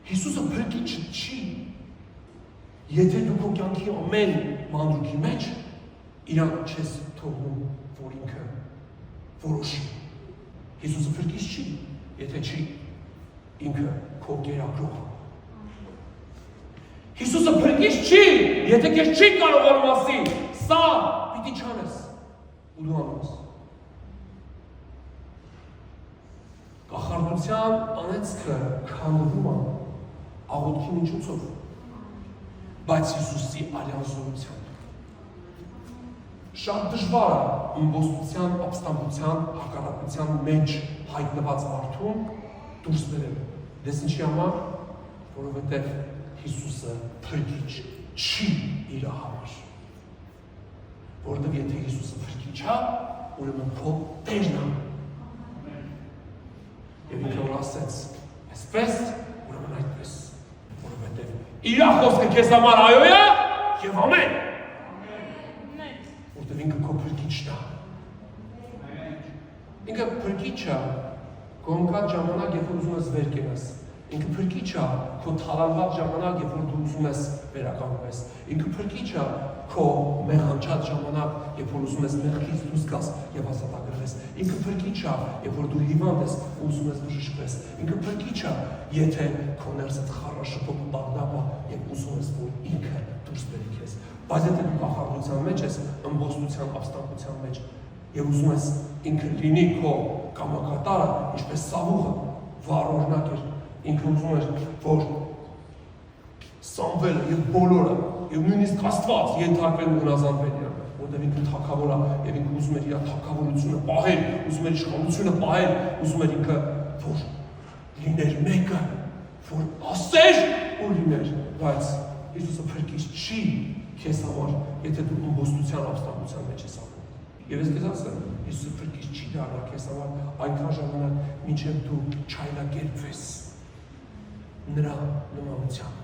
Հիսուսը փրկիչը չի։ Եթե դու քո կյանքի ամեն մանրուքի մեջ իրան չես թողնում, որ ինքը որոշի։ Հիսուսը փրկիչ չի, եթե չի ինքը քո կերակրող։ Հիսուսը փրկիչ չի, եթե քեզ չի կարողանում ասի, սա պիտի չանես, ու դու անում ես։ Կախարդության անեծքը քանդվում է աղոթքի միջոցով, բայց Հիսուսի արյանզորությամբ։ Շատ դժվար է ըմբոստության, ապստամբության, հակառակության մեջ հայտնված մարդուն դուրս բերել։ Դες ինչի համար, որովհետև Հիսուսը փրկիչ չի իր համար։ Որովհետև եթե Հիսուսը փրկիչ է, ուրեմն քո Տերն է։ Եվ ինքը որ ասեց, այսպես, ուրեմն այդպես, որովհետև իր խոսքը քեզ համար այո է եւ ամեն։ Որովհետև ինքը քո փրկիչն է։ Ինքը փրկիչ է քո ընկած ժամանակ, երբ որ ուզում ես վեր կենաս։ Ինքը փրկիչ է քո թալանված ժամանակ, երբ որ դու ուզում ես վերականգնես։ Ինքը փրկիչ է քո մեղանչած ժամանակ, երբ որ ուզում ես մեղքից դուրս գաս եւ ազատագրվես։ Ինքը փրկիչ է, երբ որ դու հիվանդ ես ու ուզում ես բժշկվես։ Ինքը փրկիչ է, եթե քո ներսդ խառաշփոթ բաղնապա եւ ուզում ես որ ինքը դուրս բերի քեզ։ Բայց եթե դու կախարդության մեջ ես, ըմբոստության, ապստամբության մեջ եւ ուզում ես ինքը լինի քո կամակատարը, ինչպես Սավուղը վառօրինակ էր, ինքը ուզում էր որ Սամվելը եւ բոլորը եւ նույնիսկ Աստված ենթարկվեն ու հնազանդվեն իրան, որտեղ ինքը թագավոր է եւ ինքը ուզում էր իր թագավորությունը պահել, ուզում էր իշխանությունը պահել, ուզում էր ինքը որ լիներ մեկը, որ ասեր ու լիներ, բայց Հիսուսը փրկիչ չի քեզ համար, եթե դու ըմբոստության ապստամբության մեջ ես ապրում։ Եվ ես քեզ ասեմ, Հիսուսը փրկիչ չի դառնա քեզ համար այնքան ժամանակ, մինչև դու չայլակերպվես նրա նմանությամբ։